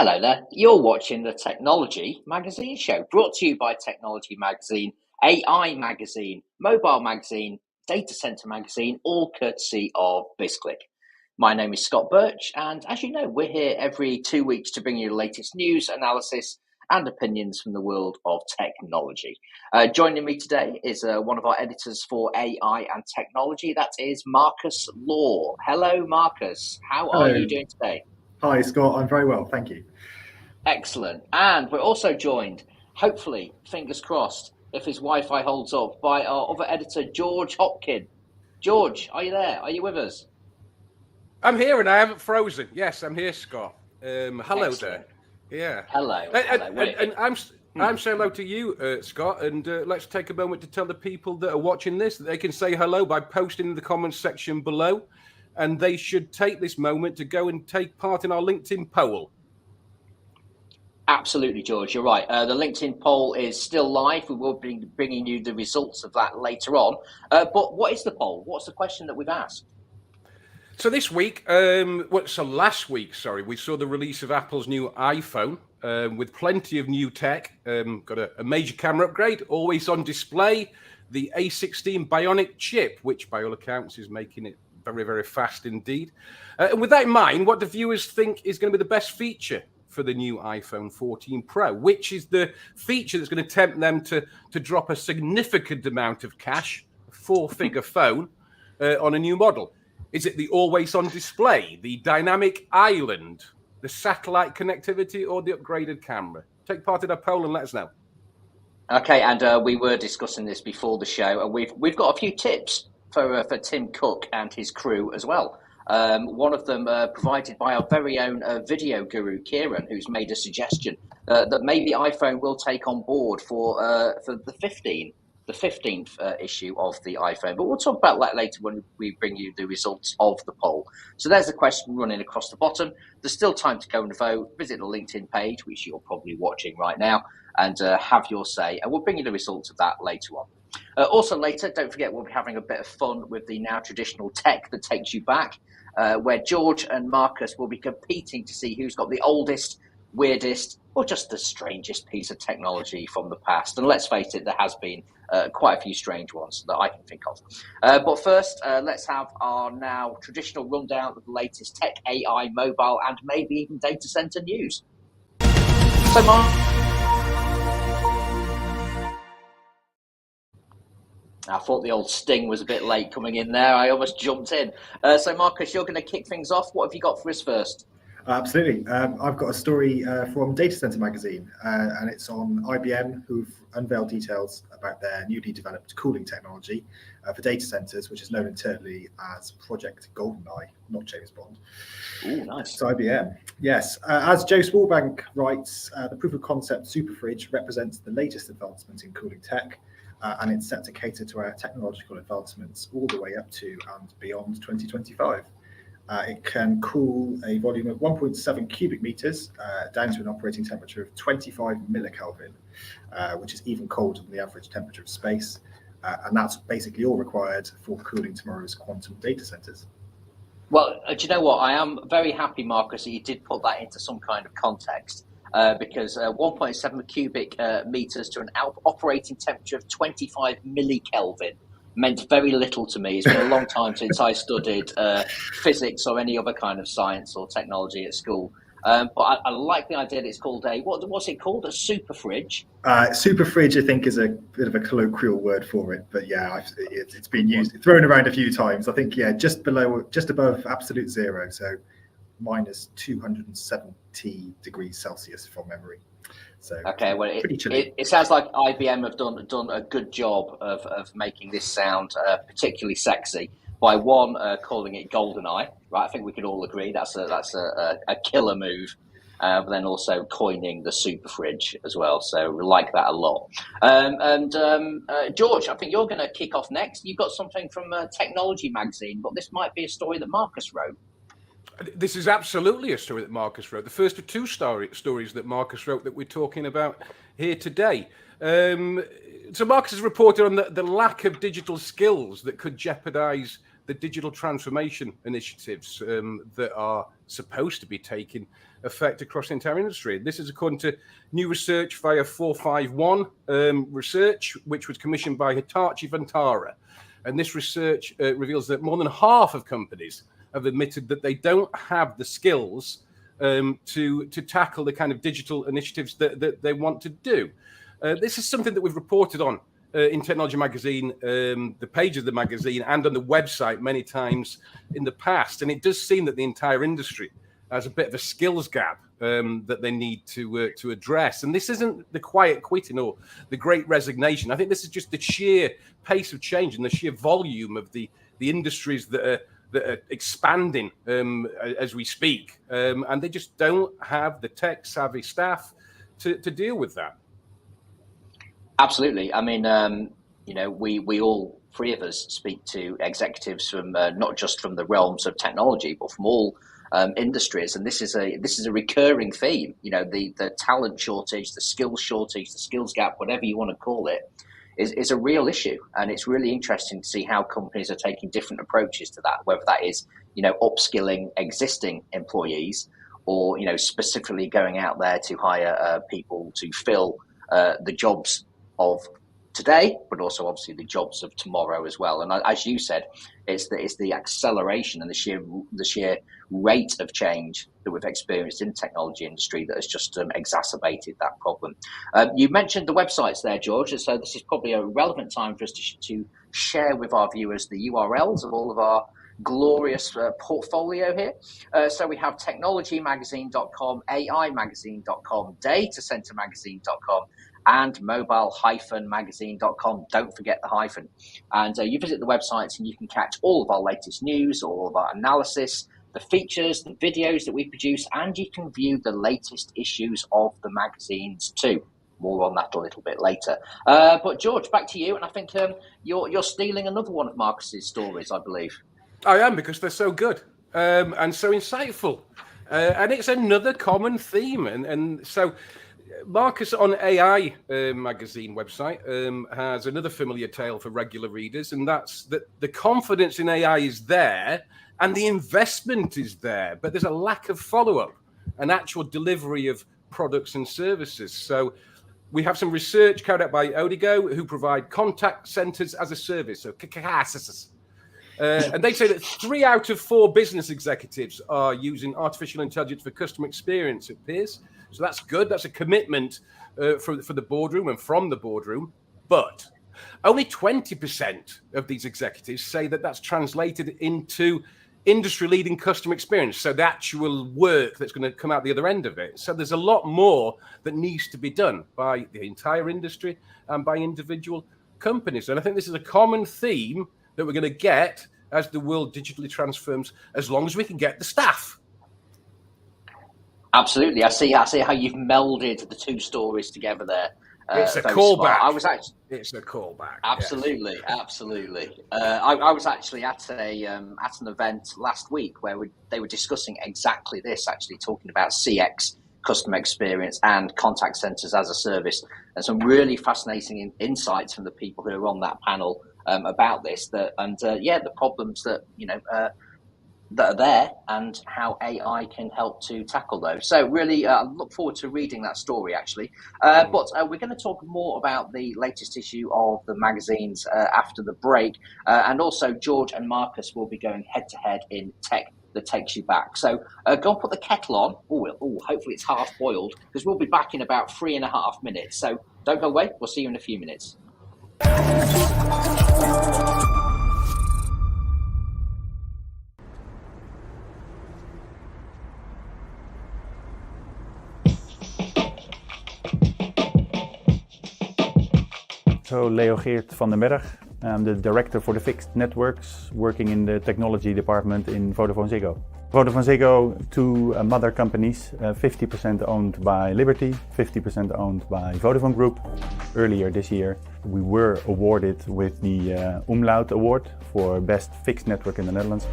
Hello there. You're watching the Technology Magazine Show, brought to you by Technology Magazine, AI Magazine, Mobile Magazine, Data Center Magazine, all courtesy of BizClik. My name is Scott Birch, and as you know, we're here every 2 weeks to bring you the latest news, analysis, and opinions from the world of technology. Joining me today is one of our editors for AI and technology. That is Marcus Law. Hello, Marcus. How are you doing today? Hi, Scott. I'm very well, thank you. Excellent. And we're also joined, hopefully, fingers crossed, if his Wi-Fi holds up, by our other editor, George Hopkin. George, are you there? Are you with us? I'm here and I haven't frozen. Yes, I'm here, Scott. Hello Excellent. there. Yeah. Hello. And I'm saying hello to you, Scott, and let's take a moment to tell the people that are watching this that they can say hello by posting in the comments section below, and they should take this moment to go and take part in our LinkedIn poll. Absolutely, George. You're right. The LinkedIn poll is still live. We will be bringing you the results of that later on. But what is the poll? What's the question that we've asked? So this week, last week, we saw the release of Apple's new iPhone with plenty of new tech. Got a major camera upgrade, always on display, the A16 Bionic chip, which by all accounts is making it very, very fast indeed. And with that in mind, what do viewers think is going to be the best feature for the new iPhone 14 Pro? Which is the feature that's going to tempt them to drop a significant amount of cash, a four-figure phone, on a new model? Is it the always-on display, the dynamic island, the satellite connectivity, or the upgraded camera? Take part in our poll and let us know. Okay, and we were discussing this before the show, and we've got a few tips for Tim Cook and his crew as well. One of them provided by our very own video guru, Kieran, who's made a suggestion that maybe iPhone will take on board for the 15th issue of the iPhone. But we'll talk about that later when we bring you the results of the poll. So there's the question running across the bottom. There's still time to go and vote. Visit the LinkedIn page, which you're probably watching right now, and have your say. And we'll bring you the results of that later on. Also later, don't forget, we'll be having a bit of fun with the now traditional tech that takes you back, where George and Marcus will be competing to see who's got the oldest, weirdest, or just the strangest piece of technology from the past. And let's face it, there has been quite a few strange ones that I can think of. But first, let's have our now traditional rundown of the latest tech, AI, mobile, and maybe even data center news. So, I thought the old sting was a bit late coming in there. I almost jumped in. So, Marcus, you're going to kick things off. What have you got for us first? Absolutely. I've got a story from Data Center Magazine, and it's on IBM, who've unveiled details about their newly developed cooling technology for data centers, which is known internally as Project GoldenEye, not James Bond. Ooh, nice. It's IBM. Yes. As Joe Smallbank writes, the proof of concept superfridge represents the latest advancement in cooling tech, and it's set to cater to our technological advancements all the way up to and beyond 2025. It can cool a volume of 1.7 cubic meters down to an operating temperature of 25 millikelvin, which is even colder than the average temperature of space. And that's basically all required for cooling tomorrow's quantum data centers. Well, do you know what? I am very happy, Marcus, that you did put that into some kind of context, because 1.7 cubic meters to an operating temperature of 25 millikelvin meant very little to me. It's been a long time since I studied physics or any other kind of science or technology at school. But I like the idea that it's called what's it called? A super fridge? Super fridge, I think, is a bit of a colloquial word for it. But yeah, it's been used, thrown around a few times. I think, yeah, just above absolute zero. So minus 270 degrees Celsius from memory. So okay, well, it sounds like IBM have done a good job of making this sound particularly sexy by calling it GoldenEye, right? I think we could all agree that's a killer move, but then also coining the super fridge as well. So we like that a lot. George, I think you're going to kick off next. You've got something from Technology Magazine, but this might be a story that Marcus wrote. This is absolutely a story that Marcus wrote. The first of two stories that Marcus wrote that we're talking about here today. So Marcus has reported on the lack of digital skills that could jeopardize the digital transformation initiatives that are supposed to be taking effect across the entire industry. This is according to new research via 451 research, which was commissioned by Hitachi Vantara. And this research reveals that more than half of companies have admitted that they don't have the skills to tackle the kind of digital initiatives that they want to do. This is something that we've reported on in Technology Magazine, the page of the magazine, and on the website many times in the past. And it does seem that the entire industry has a bit of a skills gap that they need to address. And this isn't the quiet quitting or the great resignation. I think this is just the sheer pace of change and the sheer volume of the industries that are expanding as we speak. And they just don't have the tech-savvy staff to deal with that. Absolutely. I mean, we all, three of us, speak to executives from not just from the realms of technology, but from all industries, and this is a recurring theme. The talent shortage, the skills shortage, the skills gap, whatever you want to call it, is a real issue, and it's really interesting to see how companies are taking different approaches to that. Whether that is upskilling existing employees, or specifically going out there to hire people to fill the jobs of today, but also obviously the jobs of tomorrow as well. And as you said, it's the acceleration and the sheer rate of change that we've experienced in the technology industry that has just exacerbated that problem. You mentioned the websites there, George, and so this is probably a relevant time for us to share with our viewers the URLs of all of our glorious portfolio here. So we have technologymagazine.com, aimagazine.com, datacentermagazine.com, and mobile-magazine.com. Don't forget the hyphen. And you visit the websites and you can catch all of our latest news, all of our analysis, the features, the videos that we produce, and you can view the latest issues of the magazines too. More on that a little bit later. But George, back to you. And I think you're stealing another one of Marcus's stories, I believe. I am, because they're so good and so insightful. And it's another common theme. And so Marcus on AI magazine website has another familiar tale for regular readers, and that's that the confidence in AI is there and the investment is there, but there's a lack of follow-up and actual delivery of products and services. So we have some research carried out by Odigo, who provide contact centers as a service, so and they say that 3 out of 4 business executives are using artificial intelligence for customer experience, it appears. So that's good. That's a commitment for the boardroom and from the boardroom. But only 20% of these executives say that that's translated into industry-leading customer experience. So the actual work that's going to come out the other end of it. So there's a lot more that needs to be done by the entire industry and by individual companies. And I think this is a common theme that we're going to get as the world digitally transforms, as long as we can get the staff. Absolutely. I see how you've melded the two stories together there. It's a callback. It's a callback. Absolutely, yes. Absolutely. I was actually at an event last week where they were discussing exactly this, actually talking about CX, customer experience, and contact centers as a service, and some really fascinating insights from the people who are on that panel about this. The problems that that are there and how AI can help to tackle those. So really, I look forward to reading that story, actually. But we're going to talk more about the latest issue of the magazines after the break. And also, George and Marcus will be going head-to-head in tech that takes you back. So go and put the kettle on. Hopefully it's half-boiled, because we'll be back in about 3.5 minutes. So don't go away. We'll see you in a few minutes. So Leo Geert van den Berg. I'm the director for the fixed networks, working in the technology department in Vodafone Ziggo. Vodafone Ziggo, 2 mother companies, 50% owned by Liberty, 50% owned by Vodafone Group. Earlier this year, we were awarded with the Umlaut Award for Best Fixed Network in the Netherlands.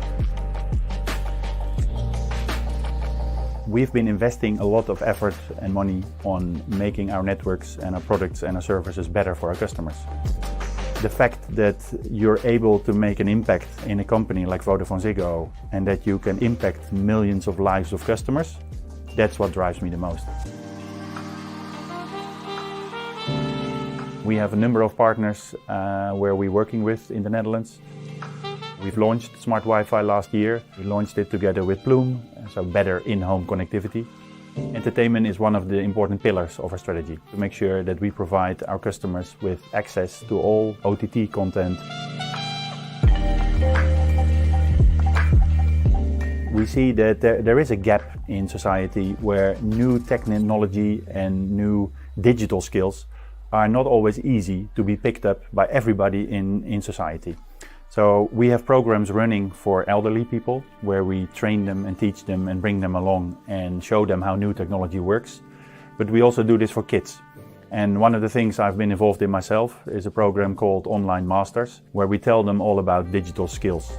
We've been investing a lot of effort and money on making our networks and our products and our services better for our customers. The fact that you're able to make an impact in a company like VodafoneZiggo and that you can impact millions of lives of customers, that's what drives me the most. We have a number of partners where we're working with in the Netherlands. We've launched Smart Wi-Fi last year. We launched it together with Plume, so better in-home connectivity. Entertainment is one of the important pillars of our strategy to make sure that we provide our customers with access to all OTT content. We see that there is a gap in society where new technology and new digital skills are not always easy to be picked up by everybody in society. So we have programs running for elderly people where we train them and teach them and bring them along and show them how new technology works. But we also do this for kids. And one of the things I've been involved in myself is a program called Online Masters, where we tell them all about digital skills.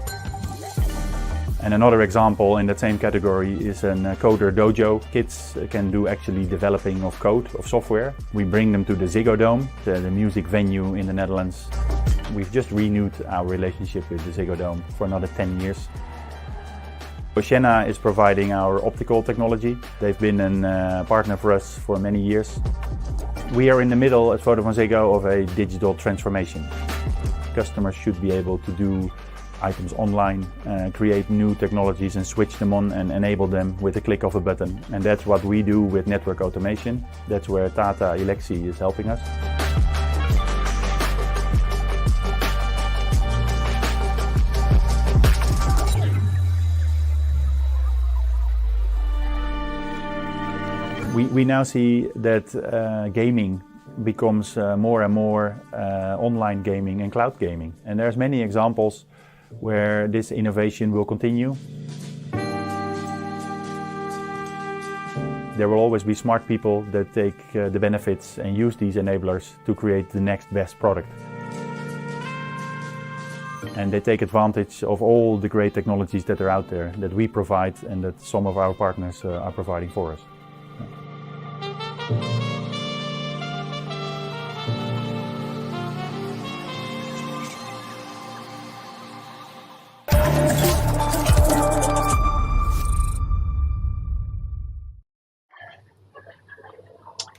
And another example in that same category is a coder dojo. Kids can do actually developing of code, of software. We bring them to the Ziggo Dome, the music venue in the Netherlands. We've just renewed our relationship with the Ziggo Dome for another 10 years. Oceana is providing our optical technology. They've been a partner for us for many years. We are in the middle at VodafoneZiggo of a digital transformation. Customers should be able to do items online, create new technologies and switch them on and enable them with a click of a button. And that's what we do with network automation. That's where Tata Elxsi is helping us. We now see that gaming becomes more and more online gaming and cloud gaming. And there's many examples where this innovation will continue. There will always be smart people that take the benefits and use these enablers to create the next best product. And they take advantage of all the great technologies that are out there that we provide and that some of our partners are providing for us.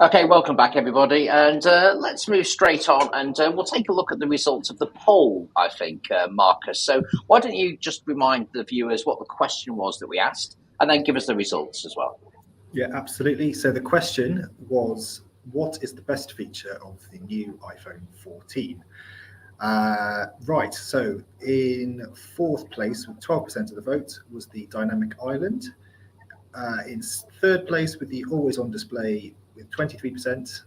Okay, welcome back, everybody, and let's move straight on, and we'll take a look at the results of the poll, I think, Marcus. So why don't you just remind the viewers what the question was that we asked, and then give us the results as well. Yeah, absolutely. So the question was, what is the best feature of the new iPhone 14? Right, so in fourth place with 12% of the vote was the dynamic island. In third place with the always-on display with 23%.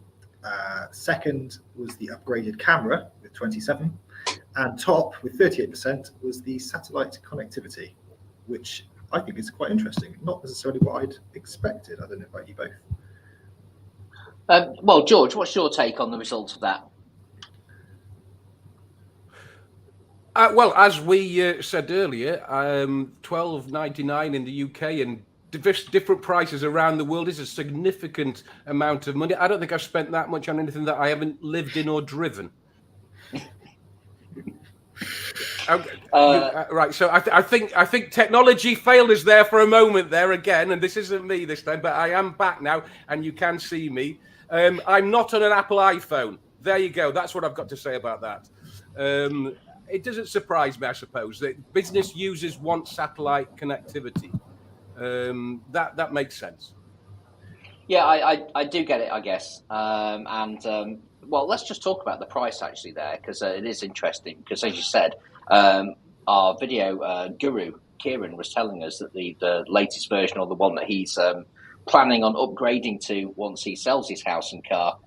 Second was the upgraded camera with 27%. And top with 38% was the satellite connectivity, which I think is quite interesting. Not necessarily what I'd expected. I don't know about you both. Well, George, what's your take on the results of that? Well, as we said earlier, $12.99 in the UK and different prices around the world is a significant amount of money. I don't think I've spent that much on anything that I haven't lived in or driven. Right, so I think technology failed us there for a moment there again, and this isn't me this time, but I am back now, and you can see me. I'm not on an Apple iPhone. There you go. That's what I've got to say about that. It doesn't surprise me, I suppose, that business users want satellite connectivity. That makes sense. Yeah, I do get it, I guess. Well, let's just talk about the price actually there, because it is interesting. Because as you said, our video guru Kieran was telling us that the latest version, or the one that he's planning on upgrading to once he sells his house and car,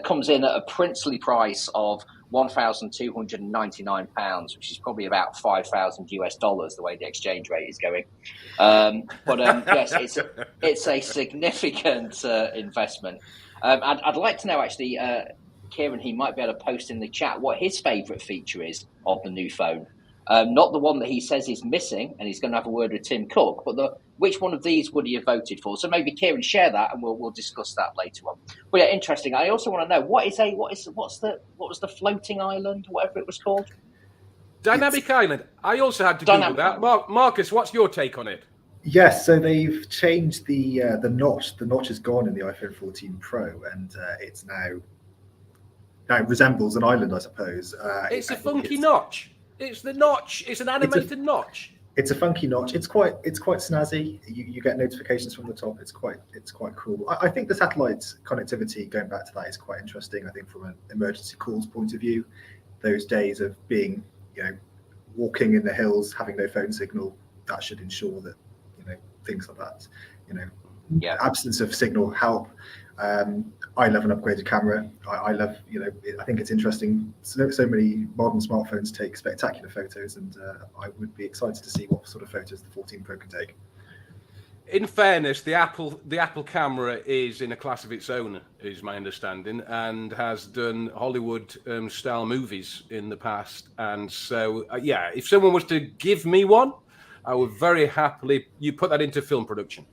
comes in at a princely price of £1,299, which is probably about $5,000 the way the exchange rate is going. Yes, it's a significant investment. I'd like to know actually, Kieran, he might be able to post in the chat what his favourite feature is of the new phone. Not the one that he says is missing, and he's going to have a word with Tim Cook, but which one of these would he have voted for? So maybe Kieran, share that, and we'll discuss that later on. But yeah, interesting. I also want to know what's the floating island, whatever it was called. Dynamic Island. I also had to Google that. Marcus, what's your take on it? Yes, so they've changed the notch. The notch is gone in the iPhone 14 Pro, and it's now it resembles an island, I suppose. It's a funky notch. It's the notch. It's an animated notch. It's a funky notch. It's quite snazzy. You get notifications from the top. It's quite cool. I think the satellite connectivity, going back to that, is quite interesting. I think from an emergency calls point of view, those days of being, walking in the hills, having no phone signal, that should ensure that, things like that, absence of signal help. I love an upgraded camera. I love, I think it's interesting. So many modern smartphones take spectacular photos, and I would be excited to see what sort of photos the 14 Pro can take. In fairness, the Apple camera is in a class of its own, is my understanding, and has done Hollywood style movies in the past. And so, if someone was to give me one, I would very happily put that into film production.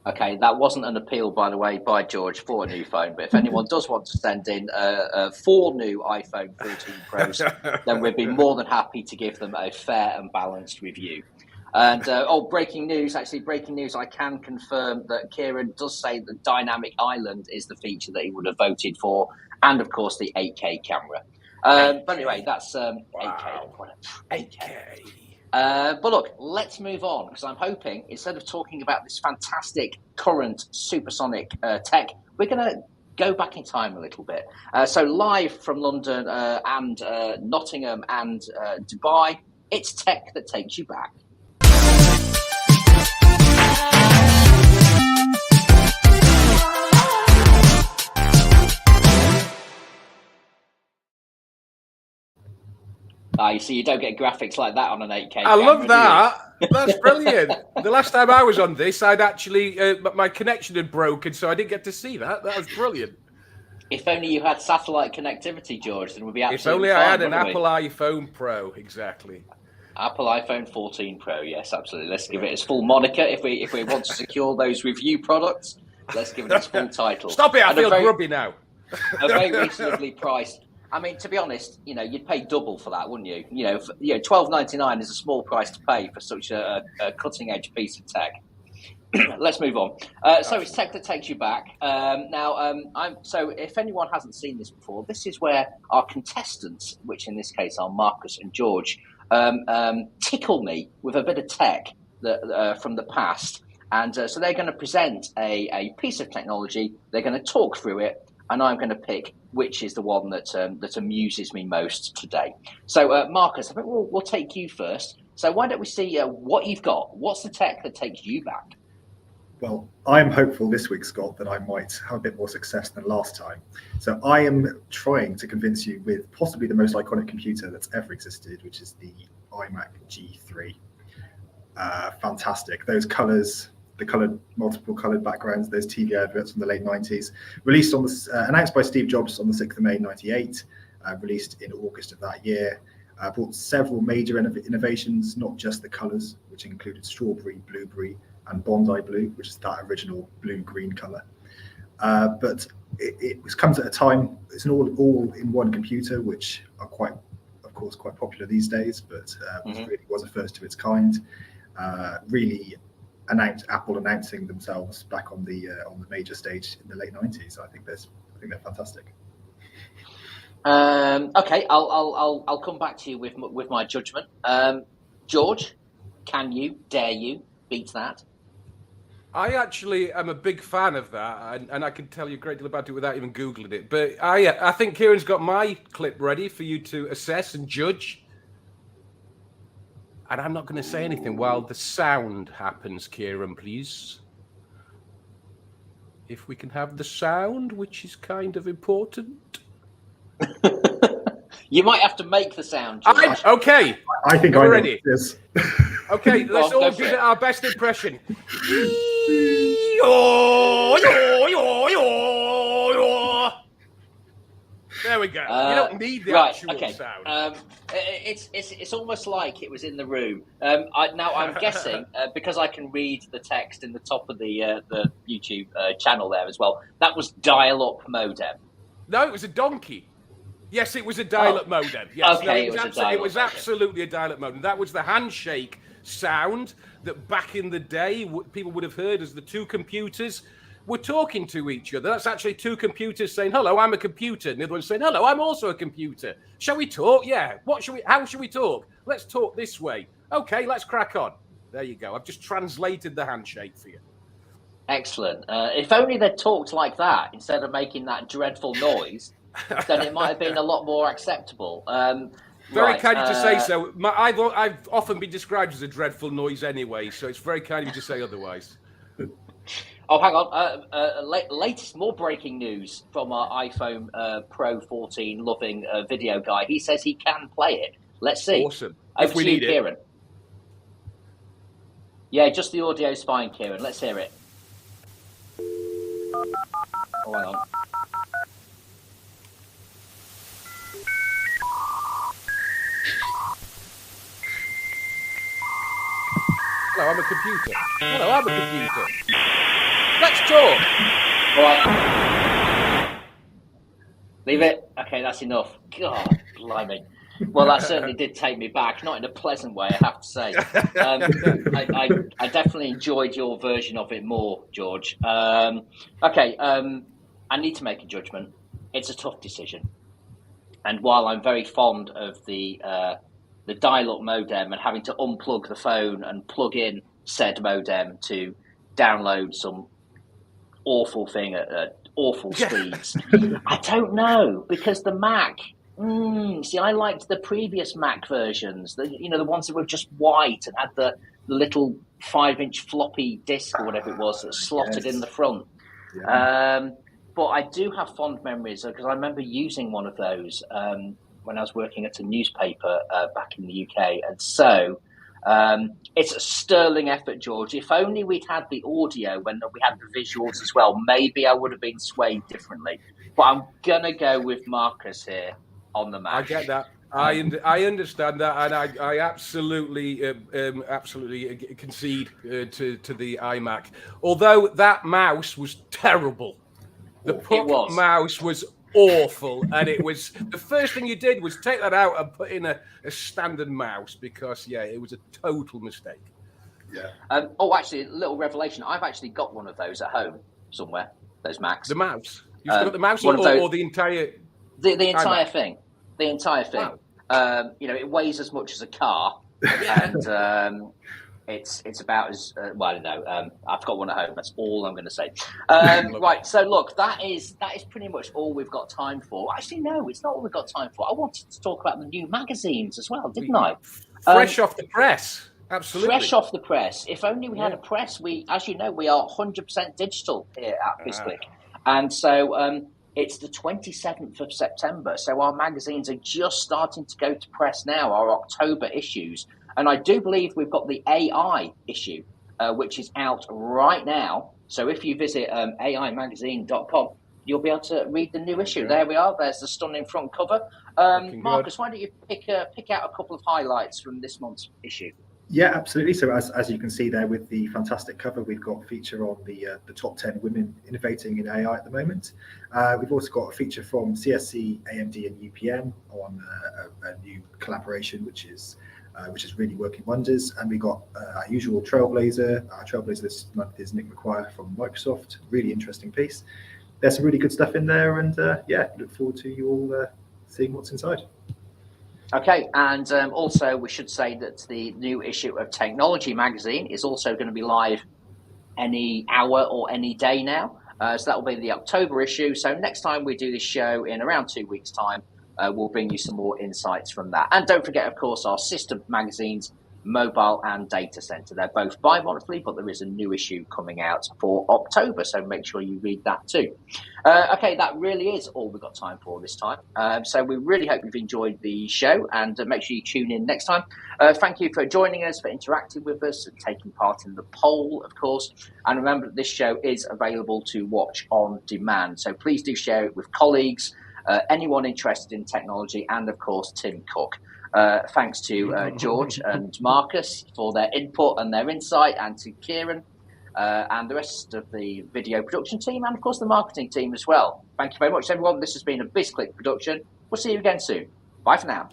Okay, that wasn't an appeal, by the way, by George for a new phone. But if anyone does want to send in 4 new iPhone 14 Pros, then we'd be more than happy to give them a fair and balanced review. And breaking news! I can confirm that Kieran does say that Dynamic Island is the feature that he would have voted for, and of course the 8K camera. But anyway, that's 8K. 8K. But look, let's move on, because I'm hoping, instead of talking about this fantastic current supersonic tech, we're going to go back in time a little bit. So live from London and Nottingham and Dubai, it's tech that takes you back. You see, you don't get graphics like that on an 8K camera. I love that. That's brilliant. The last time I was on this, I'd actually, my connection had broken, so I didn't get to see that. That was brilliant. If only you had satellite connectivity, George, then we'd be absolutely fine. If only I had an Apple iPhone Pro, exactly. Apple iPhone 14 Pro, yes, absolutely. Let's give it its full moniker. If we want to secure those review products, let's give it its full title. Stop it! I feel grubby now. A very reasonably priced. I mean, to be honest, you'd pay double for that, wouldn't you? $12.99 is a small price to pay for such a cutting-edge piece of tech. Let's move on. So it's tech that takes you back. So if anyone hasn't seen this before, this is where our contestants, which in this case are Marcus and George, tickle me with a bit of tech that from the past. And so they're going to present a piece of technology. They're going to talk through it, and I'm going to pick which is the one that amuses me most today. So, Marcus, I think we'll take you first. So why don't we see what you've got? What's the tech that takes you back? Well, I'm hopeful this week, Scott, that I might have a bit more success than last time. So I am trying to convince you with possibly the most iconic computer that's ever existed, which is the iMac G3. Fantastic. Those colors, the multiple colored backgrounds, those TV adverts from the late 90s, released on announced by Steve Jobs on the 6th of May 98, released in August of that year. Brought several major innovations, not just the colors, which included strawberry, blueberry, and Bondi blue, which is that original blue-green color. But it comes at a time, it's an all-in-one computer, which are quite popular these days, but really was a first of its kind. Really Apple announcing themselves back on the major stage in the late 90s. I think they're fantastic. Okay, I'll come back to you with my judgment. George, dare you beat that? I actually am a big fan of that, and I can tell you a great deal about it without even Googling it. But I think Kieran's got my clip ready for you to assess and judge. And I'm not going to say anything while the sound happens, Kieran, please. If we can have the sound, which is kind of important. You might have to make the sound, George. Okay. I think we're ready. Yes. Okay, let's all give it our best impression. There we go. You don't need the actual sound. It's almost like it was in the room. Now I'm guessing because I can read the text in the top of the YouTube channel there as well. That was dial-up modem. No, it was a donkey. Yes, it was a dial-up modem. Yes, okay, it was absolutely a dial-up modem. That was the handshake sound that back in the day people would have heard as the two computers were talking to each other. That's actually two computers saying, "Hello, I'm a computer," and the other one saying, "Hello, I'm also a computer. Shall we talk? Yeah. How should we talk? Let's talk this way. Okay, let's crack on." There you go. I've just translated the handshake for you. Excellent. If only they'd talked like that instead of making that dreadful noise, then it might have been a lot more acceptable. Very kind of you to say so. I've often been described as a dreadful noise anyway, so it's very kind of you to say otherwise. Oh, hang on. Latest, more breaking news from our iPhone Pro 14 loving video guy. He says he can play it. Let's see. Awesome. Over if we to you, need Kieran. Yeah, just the audio's fine, Kieran. Let's hear it. Oh, hang on. Hello, I'm a computer. Hello, I'm a computer. Let's talk. All right. Leave it. Okay, that's enough. God, blimey. Well, that certainly did take me back, not in a pleasant way, I have to say. I definitely enjoyed your version of it more, George. Okay, I need to make a judgment. It's a tough decision. And while I'm very fond of the dial-up modem and having to unplug the phone and plug in said modem to download some awful thing at awful speeds, I don't know, because the Mac... see, I liked the previous Mac versions, the ones that were just white and had the little 5-inch floppy disk or whatever it was that slotted in the front. Yeah. But I do have fond memories because I remember using one of those when I was working at a newspaper back in the UK. And so it's a sterling effort, George. If only we'd had the audio when we had the visuals as well, maybe I would have been swayed differently. But I'm going to go with Marcus here on the Mac. I get that. I understand that, and I absolutely concede to the iMac. Although that mouse was terrible. The Puck mouse was awful, and it was the first thing you did was take that out and put in a standard mouse because it was a total mistake. Yeah. Actually, a little revelation. I've actually got one of those at home somewhere. Those Macs. The mouse. You've got the mouse or the entire. The entire thing. The entire thing. Wow. It weighs as much as a car, and it's about as well. I don't know. I've got one at home. That's all I'm going to say. Right. So look, that is pretty much all we've got time for. Actually, no, it's not all we've got time for. I wanted to talk about the new magazines as well, didn't I? Fresh off the press. Absolutely. Fresh off the press. If only we had a press. As you know, we are 100% digital here at BizClik, and so. It's the 27th of September, so our magazines are just starting to go to press now, our October issues. And I do believe we've got the AI issue, which is out right now. So if you visit aimagazine.com, you'll be able to read the new issue. There we are. There's the stunning front cover. Marcus, why don't you pick out a couple of highlights from this month's issue? Yeah, absolutely. So as you can see there with the fantastic cover, we've got a feature on the top 10 women innovating in AI at the moment. We've also got a feature from CSC, AMD and UPM on a new collaboration, which is really working wonders. And we got our usual Trailblazer. Our Trailblazer this month is Nick McGuire from Microsoft. Really interesting piece. There's some really good stuff in there, and look forward to you all seeing what's inside. Okay, and also we should say that the new issue of Technology Magazine is also going to be live any hour or any day now. So that will be the October issue. So next time we do this show in around 2 weeks' time, we'll bring you some more insights from that. And don't forget, of course, our sister magazines, Mobile and Data Center. They're both bi-monthly, but there is a new issue coming out for October, so make sure you read that too. Okay, that really is all we've got time for this time. So we really hope you've enjoyed the show, and make sure you tune in next time. Thank you for joining us, for interacting with us, and taking part in the poll, of course. And remember that this show is available to watch on demand, so please do share it with colleagues, anyone interested in technology, and of course Tim Cook. Thanks to George and Marcus for their input and their insight, and to Kieran and the rest of the video production team, and of course the marketing team as well. Thank you very much, everyone. This has been a BizClik production. We'll see you again soon. Bye for now.